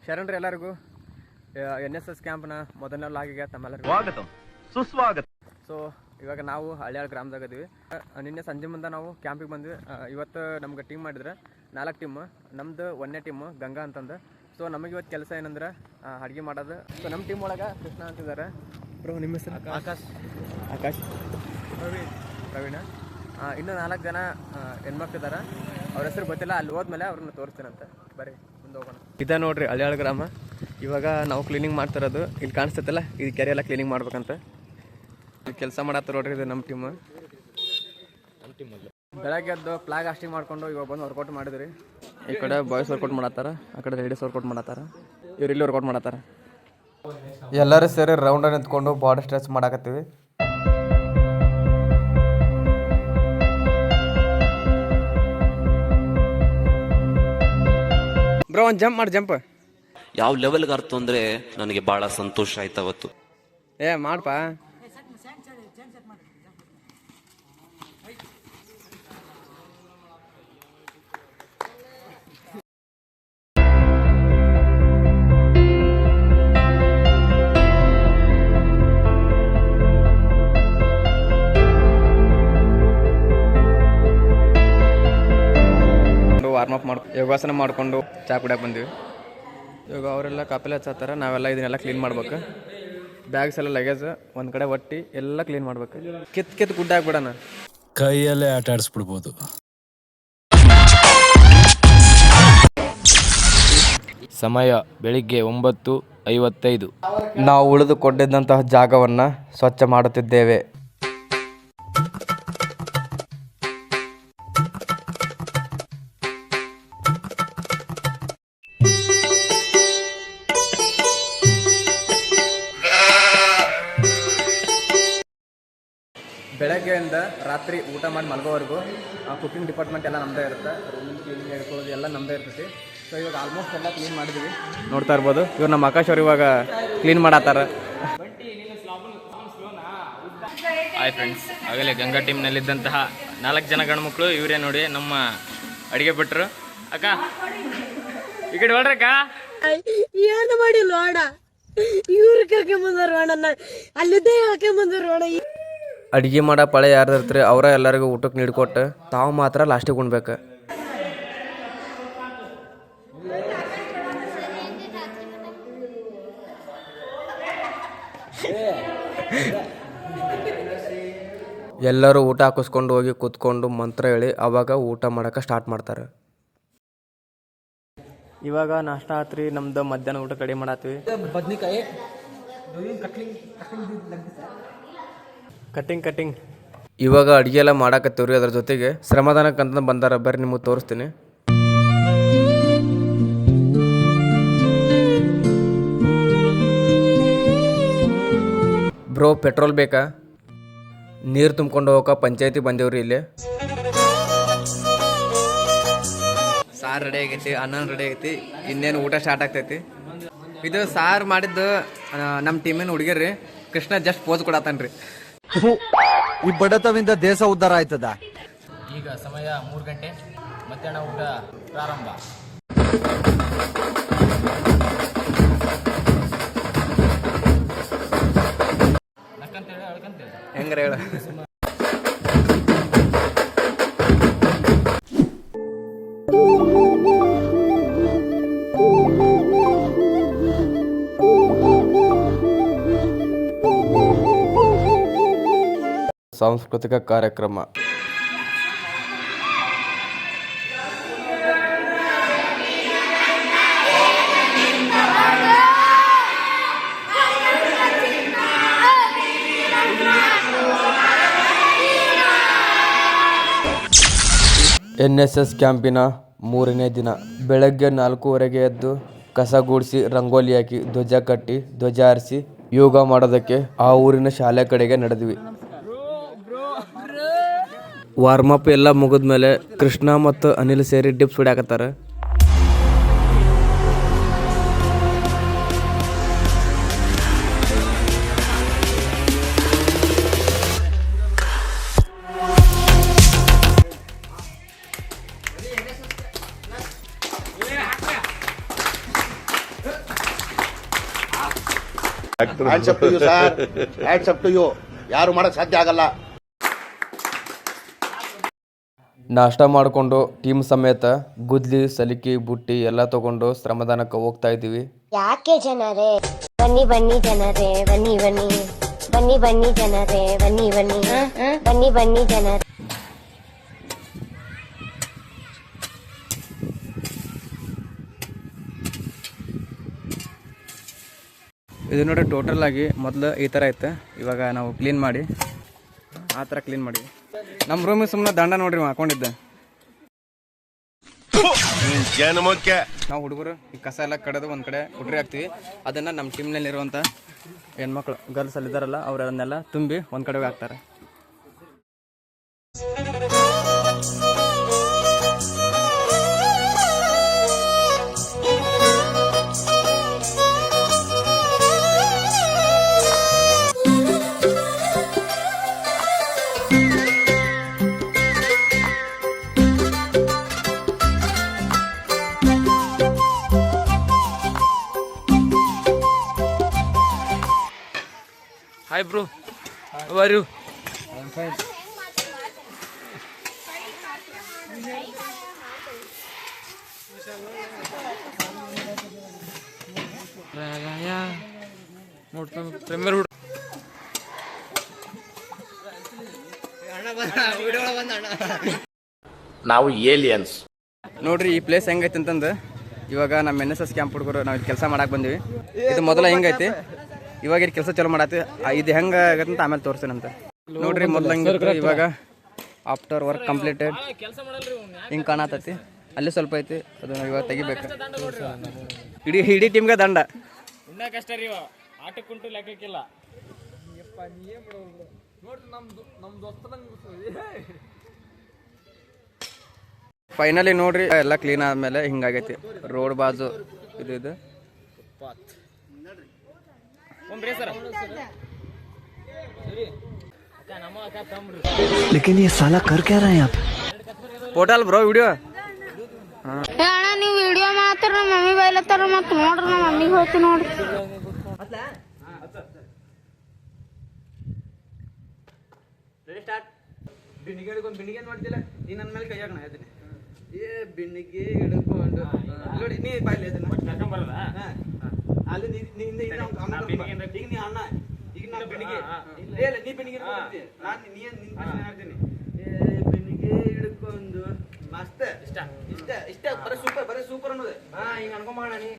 ಶರಣರು ಎಲ್ಲರಿಗೂ NSS ಕ್ಯಾಂಪ್ನ ಮೊದಲನೇ ಲಾಗಿಗೆ ತಮ್ಮೆಲ್ಲರಿಗೂ ಸ್ವಾಗತ ಸುಸ್ವಾಗತ. ಸೊ ಇವಾಗ ನಾವು ಹಳ್ಯಾಳ ಗ್ರಾಮದಾಗ ಇದೀವಿ. ನಿನ್ನೆ ಸಂಜೆ ಮುಂದೆ ನಾವು ಕ್ಯಾಂಪಿಗೆ ಬಂದ್ವಿ. ಇವತ್ತು ನಮ್ಗೆ ಟೀಮ್ ಮಾಡಿದ್ರೆ 4 ಟೀಮ್. ನಮ್ದು 1ನೇ ಟೀಮು ಗಂಗಾ ಅಂತಂದು. ಸೊ ನಮಗೆ ಇವತ್ತು ಕೆಲಸ ಏನಂದ್ರೆ ಅಡುಗೆ ಮಾಡೋದು. ಸೊ ನಮ್ಮ ಟೀಮ್ ಒಳಗೆ ಕೃಷ್ಣ ಅಂತಿದ್ದಾರೆ. ಬ್ರೋ ನಿಮ್ಮ ಹೆಸರು? ಆಕಾಶ್ ಪ್ರವೀಣ. ಇನ್ನೂ 4 ಜನ ಹೆಣ್ಮಕ್ಳಿದ್ದಾರೆ. ಅವ್ರ ಹೆಸರು ಗೊತ್ತಿಲ್ಲ. ಅಲ್ಲಿ ಹೋದ್ಮೇಲೆ ಅವ್ರನ್ನ ತೋರಿಸ್ತೀನಂತೆ. ಬರ್ರಿ ಮುಂದೆ ಹೋಗೋಣ. ಇದ ನೋಡ್ರಿ ಹಳ್ಯಾಳ ಗ್ರಾಮ. ಇವಾಗ ನಾವು ಕ್ಲೀನಿಂಗ್ ಮಾಡ್ತಿರೋದು. ಇಲ್ಲಿ ಕಾಣಿಸ್ತೈತಲ್ಲ, ಈ ಕೆರೆ ಎಲ್ಲ ಕ್ಲೀನಿಂಗ್ ಮಾಡ್ಬೇಕಂತ ಕೆಲಸ ಮಾಡತ್ತಾರ ನೋಡ್ರಿ. ಇದು ನಮ್ಮ ಟೀಮ್. ಬೆಳಗ್ಗೆ ಎದ್ದು ಫ್ಲಾಗ್ ಹಾಸ್ಟಿಂಗ್ ಮಾಡ್ಕೊಂಡು ಇವಾಗ ಬಂದು ವರ್ಕೌಟ್ ಮಾಡಿದ್ರಿ. ಈ ಕಡೆ ಬಾಯ್ಸ್ ವರ್ಕೌಟ್ ಮಾಡತ್ತಾರ, ಆ ಕಡೆ ಲೇಡೀಸ್ ವರ್ಕೌಟ್ ಮಾಡತ್ತಾರ, ಇವ್ರು ಇಲ್ಲಿ ವರ್ಕೌಟ್ ಮಾಡತ್ತಾರ. ಎಲ್ಲರೂ ಸೇರಿ ರೌಂಡ್ ನಿಂತ್ಕೊಂಡು ಬಾಡಿ ಸ್ಟ್ರೆಚ್ ಮಾಡಾಕತ್ತೀವಿ. ಬ್ರೋ ಒಂದು ಜಂಪ್ ಮಾಡಿ. ಜಂಪ್ ಯಾವ ಲೆವೆಲ್ಗೆ ಅರ್ಥ ಅಂದ್ರೆ ನನಗೆ ಬಹಳ ಸಂತೋಷ ಆಯ್ತು ಅವತ್ತು. ಮಾಡಪ್ಪ. ವಾರ್ಮಪ್ ಯೋಗಾಸನ ಮಾಡಿಕೊಂಡು ಚಾ ಕುಡಿಯಕ್ಕೆ ಬಂದ್ವಿ. ಇವಾಗ ಅವರೆಲ್ಲ ಕಾಪಿಲೆ ಹಚ್ಚತ್ತಾರ. ನಾವೆಲ್ಲ ಇದನ್ನೆಲ್ಲ ಕ್ಲೀನ್ ಮಾಡ್ಬೇಕು. ಬ್ಯಾಗ್ಸ್ ಎಲ್ಲ ಲಗೇಜ್ ಒಂದು ಕಡೆ ಒಟ್ಟಿ ಎಲ್ಲ ಕ್ಲೀನ್ ಮಾಡ್ಬೇಕು. ಕಿತ್ ಗುಡ್ಡ ಹಾಕ್ಬಿಡೋಣ. ಕೈಯಲ್ಲೇ ಆಟ ಆಡಿಸ್ಬಿಡ್ಬೋದು. ಸಮಯ ಬೆಳಿಗ್ಗೆ 9:55. ನಾವು ಉಳಿದುಕೊಂಡಿದ್ದಂತಹ ಜಾಗವನ್ನು ಸ್ವಚ್ಛ ಮಾಡುತ್ತಿದ್ದೇವೆ. ಬೆಳಗ್ಗೆಯಿಂದ ರಾತ್ರಿ ಊಟ ಮಾಡಿ ಮಲಗೋವರೆಗೂ ಕುಕಿಂಗ್ ಡಿಪಾರ್ಟ್ಮೆಂಟ್ ಎಲ್ಲ ನಮ್ಮದೇ ಇರುತ್ತೆ. ರೂಮಿಂಗ್ ಕ್ಲೀನಿಂಗ್ ಹೇಳ್ಕೊಳ್ಳೋದು ಎಲ್ಲ ನಮ್ಮದೇ ಇರ್ತೈತಿ. ಸೊ ಇವಾಗ ಆಲ್ಮೋಸ್ಟ್ ಎಲ್ಲ ಕ್ಲೀನ್ ಮಾಡಿದ್ವಿ. ನೋಡ್ತಾ ಇರ್ಬೋದು, ಇವ್ರು ನಮ್ಮ ಆಕಾಶ್ ಅವ್ರು ಇವಾಗ ಕ್ಲೀನ್ ಮಾಡತ್ತಾರ. ಹಾಯ್ ಫ್ರೆಂಡ್ಸ್, ಆಗಲೇ ಗಂಗಾ ಟೀಮ್ನಲ್ಲಿದ್ದಂತಹ 4 ಜನ ಗಂಡ್ಮಕ್ಳು ಇವರೇ ನೋಡಿ ನಮ್ಮ ಅಡುಗೆ ಬಿಟ್ರು. ಅಕ್ಕ ಈ ಕಡೆ ಹೊಡ್ರಕ್ಕ. ಏನು ಮಾಡಿಲ್ಲ ಅಣ್ಣ, ಇವ್ರ ಹಾಕೊಂಬಂದಾರ ಅಣ್ಣ, ಅಲ್ಲಿದ್ದೇ ಹಾಕೊಂಬಂದಾರ ಅಣ್ಣ. ಅಡುಗೆ ಮಾಡೋ ಪಳೆ ಯಾರ್ದು ಇರ್ತಾರೆ ಅವರ ಎಲ್ಲರಿಗೂ ಊಟಕ್ಕೆ ನೀಡ್ಕೊಟ್ಟು ತಾವು ಮಾತ್ರ ಲಾಸ್ಟಿಗೆ ಉಣ್ಬೇಕು. ಎಲ್ಲರೂ ಊಟ ಹಾಕಿಸ್ಕೊಂಡು ಹೋಗಿ ಕೂತ್ಕೊಂಡು ಮಂತ್ರ ಹೇಳಿ ಅವಾಗ ಊಟ ಮಾಡೋಕೆ ಸ್ಟಾರ್ಟ್ ಮಾಡ್ತಾರೆ. ಇವಾಗ ನಾಷ್ಟ ಆತ್ರಿ. ನಮ್ದು ಮಧ್ಯಾಹ್ನ ಊಟ ಕಡಿಮೆ ಮಾಡತ್ತೀವಿ. ಬದ್ನಿಕಾಯಿ ಕಟಿಂಗ್ ಇವಾಗ ಅಡುಗೆ ಎಲ್ಲ ಮಾಡಾಕತ್ತೀವ್ರಿ. ಅದ್ರ ಜೊತೆಗೆ ಶ್ರಮದಾನಕ್ಕಂತ ಬಂದಾರ. ಬರ್ರಿ ನಿಮಗೆ ತೋರಿಸ್ತೀನಿ. ಬ್ರೋ ಪೆಟ್ರೋಲ್ ಬೇಕಾ? ನೀರು ತುಂಬ್ಕೊಂಡು ಹೋಗಕ್ಕೆ ಪಂಚಾಯತಿ ಬಂದೇವ್ರಿ. ಇಲ್ಲಿ ಸಾರು ರೆಡಿ ಆಗೈತಿ, ಅನ್ನ ರೆಡಿ ಆಗೈತಿ. ಇನ್ನೇನು ಊಟ ಸ್ಟಾರ್ಟ್ ಆಗ್ತೈತಿ. ಇದು ಸಾರು ಮಾಡಿದ್ದು ನಮ್ಮ ಟೀಮಿನ ಹುಡುಗಿರ್ರಿ. ಕೃಷ್ಣ ಜಸ್ಟ್ ಪೋಸ್ ಕೊಡತಾನ್ರಿ. ಈ ಬಡತವಿಂದ ದೇಶ ಉದ್ಧಾರ ಆಯ್ತದ. ಈಗ ಸಮಯ 3 ಗಂಟೆ. ಮಧ್ಯಾಹ್ನ ಊಟ ಪ್ರಾರಂಭ. ಹೆಂಗ್ರ ಹೇಳ. ಸಾಂಸ್ಕೃತಿಕ ಕಾರ್ಯಕ್ರಮ. NSS ಕ್ಯಾಂಪಿನ 3ನೇ ದಿನ. ಬೆಳಗ್ಗೆ 4:15 ಎದ್ದು ಕಸ ಗೂಡಿಸಿ ರಂಗೋಲಿ ಹಾಕಿ ಧ್ವಜ ಕಟ್ಟಿ ಧ್ವಜ ಹಾರಿಸಿ ಯೋಗ ಮಾಡೋದಕ್ಕೆ ಆ ಊರಿನ ಶಾಲೆ ಕಡೆಗೆ ನಡೆದ್ವಿ. ವಾರ್ಮಪ್ ಎಲ್ಲ ಮುಗಿದ್ಮೇಲೆ ಕೃಷ್ಣ ಮತ್ತು ಅನಿಲ್ ಸೇರಿ ಡಿಪ್ಸ್ ಹೊಡ್ಯಾಕತ್ತಾರ. Hands up to you sir, hands up to you. ಯಾರು ಮಾಡಕ್ ಸಾಧ್ಯ ಆಗಲ್ಲ. ನಾಷ್ಟ ಮಾಡಿಕೊಂಡು ಟೀಮ್ ಸಮೇತ ಗುದ್ಲಿ ಸಲಿಕಿ ಬುಟ್ಟಿ ಎಲ್ಲ ತಗೊಂಡು ಶ್ರಮದಾನಕ್ಕೆ ಹೋಗ್ತಾ ಇದ್ದೀವಿ. ಯಾಕೆ ಜನರೇ ಬನ್ನಿ ಬನ್ನಿ ಜನರೇ ಬನ್ನಿ ಬನ್ನಿ ಬನ್ನಿ ಬನ್ನಿ ಜನರೇ ಬನ್ನಿ ಬನ್ನಿ ಬನ್ನಿ ಬನ್ನಿ ಜನರೇ. ಇದು ನೋಡಿ ಟೋಟಲ್ ಆಗಿ ಮೊದಲು ಈ ಥರ ಇತ್ತು, ಇವಾಗ ನಾವು ಕ್ಲೀನ್ ಮಾಡಿ ಆ ಥರ ಕ್ಲೀನ್ ಮಾಡಿ ನಮ್ಮ ರೂಮಿಗೆ ಸುಮ್ಮನೆ ದಂಡ ನೋಡ್ರಿ ಹಾಕೊಂಡಿದ್ದೆ. ನಾವು ಹುಡುಗರು ಈ ಕಸ ಎಲ್ಲ ಕಡೆದು ಒಂದು ಕಡೆ ಹುಡ್ರಿ ಹಾಕ್ತೀವಿ. ಅದನ್ನು ನಮ್ಮ ಟೀಮ್ನಲ್ಲಿರುವಂಥ ಹೆಣ್ಮಕ್ಳು ಗರ್ಲ್ಸ್ ಅಲ್ಲಿ ಇದ್ದಾರಲ್ಲ ಅವರನ್ನೆಲ್ಲ ತುಂಬಿ ಒಂದು ಕಡೆ ಹಾಕ್ತಾರೆ. Hi bro, how are you? I'm fine. ನೋಡ್ತಾ ಪ್ರೀಮಿಯರ್ ಹುಡುಗ ನಾವು ಏಲಿಯನ್ಸ್ ನೋಡ್ರಿ ಈ ಪ್ಲೇಸ್ ಹೆಂಗೈತಿ ಅಂತಂದು ಇವಾಗ ನಮ್ಮ NSS ಕ್ಯಾಂಪ್ ಹುಡುಗರು ನಾವು ಇಲ್ಲಿ ಕೆಲಸ ಮಾಡಕ್ಕೆ ಬಂದೀವಿ. ಇದು ಮೊದಲ ಹೆಂಗೈತಿ, ಇವಾಗ ಇಲ್ಲಿ ಕೆಲಸ ಚಾಲೂ ಮಾಡತ್ತಿ. ಇದು ಹೆಂಗೆ ಆಗತ್ತೆ ಅಂತ ಆಮೇಲೆ ತೋರಿಸ್ತೀನಂತ. ನೋಡ್ರಿ ಮೊದಲು ಹಂಗಿತ್ತು, ಇವಾಗ ಆಫ್ಟರ್ ವರ್ಕ್ ಕಂಪ್ಲೀಟೆಡ್ ಹಿಂಗೆ ಕಾಣತೈತಿ. ಅಲ್ಲಿ ಸ್ವಲ್ಪ ಐತಿ, ಅದನ್ನ ಇವಾಗ ತೆಗಿಬೇಕು. ಇಡೀ ಟೀಮ್ಗೆ ದಂಡ. ಇನ್ನೂ ಕಷ್ಟ ರೀ, ಆಟಕ್ಕುಂಟು ಲೆಕ್ಕಕ್ಕಿಲ್ಲ. ಫೈನಲಿ ನೋಡ್ರಿ ಎಲ್ಲ ಕ್ಲೀನ್ ಆದ್ಮೇಲೆ ಹಿಂಗಾಗೈತಿ. ರೋಡ್ ಬಾಜು ಇದು लेकिन ये साला कर क्या रहा है यहाँ पे? ಪೋಟಲ್ ಬ್ರೋ ವಿಡಿಯೋ ಅಣ್ಣ ನೀವು ವಿಡಿಯೋ ಮಾತ್ರ ನಮ್ಮ ಮಮ್ಮಿ ಬೈಲತ್ತಾರ, ಮತ್ತೆ ನೋಡ್ರಿ ನಮ್ಮ ಮಮ್ಮಿಗೆ ಹೋಗ್ತಿ ನೋಡ್ರಿ. ಬಿಣ್ಣಿಗೆ ಹಿಡ್ಕೊಂಡು ಬಿಣ್ಣಿಗೆ ಮಾಡ್ತಿಲ್ಲ ನೀ ನನ್ನ ಮೇಲೆ ಕೈ ಹಾಕೋಣ ಅದನ್ನ. ಬಿಣ್ಣಿಗೆ ಹಿಡ್ಕೊಂಡು ನೋಡಿ ನೀ ಬಾಯ್ಲಿ ಅದನ್ನ ಕರ್ಕೊಂಬರಲ್ಲ. ಅಲ್ಲಿ ನೀ ಅಣ್ಣ ಈಗ ನಾನು ಬಿಣ್ಣಿಗೆ ಇಲ್ಲ, ನೀ ಬಿಣ್ಣಿಗೆ ನಾನು ಹೇಳ್ತೀನಿ. ಬಿಣ್ಣಿಗೆ ಹಿಡ್ಕೊಂಡು ಮಸ್ತ್ ಇಷ್ಟ ಇಷ್ಟ ಇಷ್ಟ ಬರೀ ಸೂಪರ್ ಅನ್ನೋದು. ಹಿಂಗ ಅನ್ಕೊಂಬೋಣ. ನೀ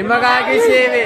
ನಿಮಗಾಗಿ ಸೇವೆ.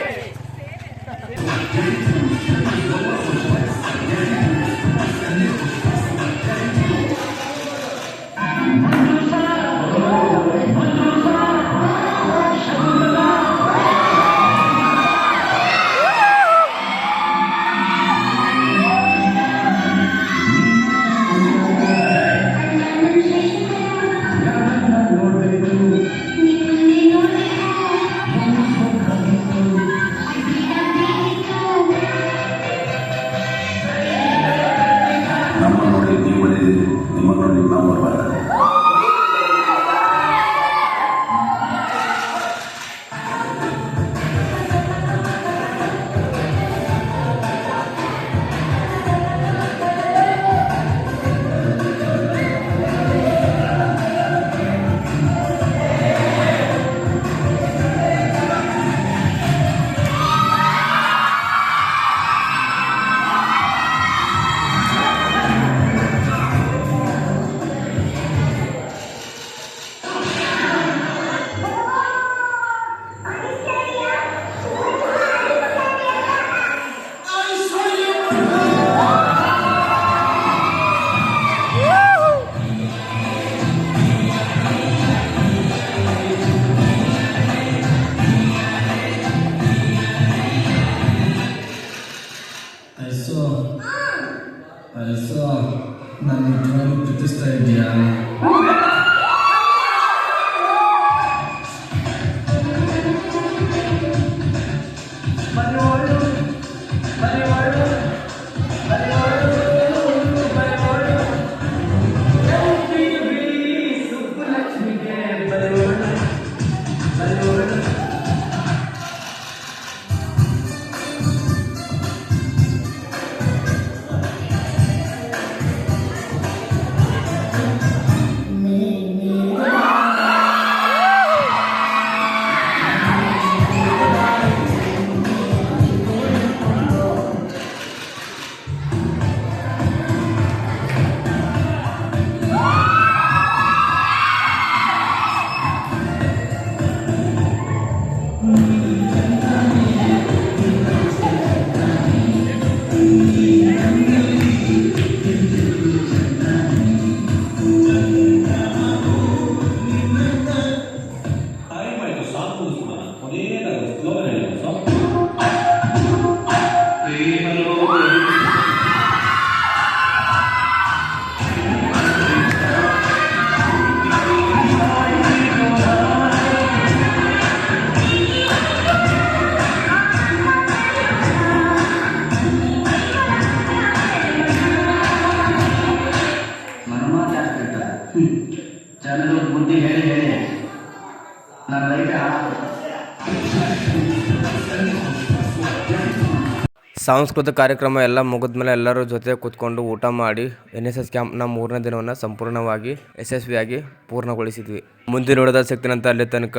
ಸಾಂಸ್ಕೃತಿಕ ಕಾರ್ಯಕ್ರಮ ಎಲ್ಲ ಮುಗಿದ್ಮೇಲೆ ಎಲ್ಲರೂ ಜೊತೆ ಕೂತ್ಕೊಂಡು ಊಟ ಮಾಡಿ NSS ಕ್ಯಾಂಪ್ನ 3ನೇ ದಿನವನ್ನು ಸಂಪೂರ್ಣವಾಗಿ ಯಶಸ್ವಿಯಾಗಿ ಪೂರ್ಣಗೊಳಿಸಿದ್ವಿ. ಮುಂದಿನ ನೋಡೋದ ಸಿಗ್ತೀನಂತ ಅಲ್ಲಿ ತನಕ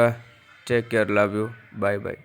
take care, love you, bye bye.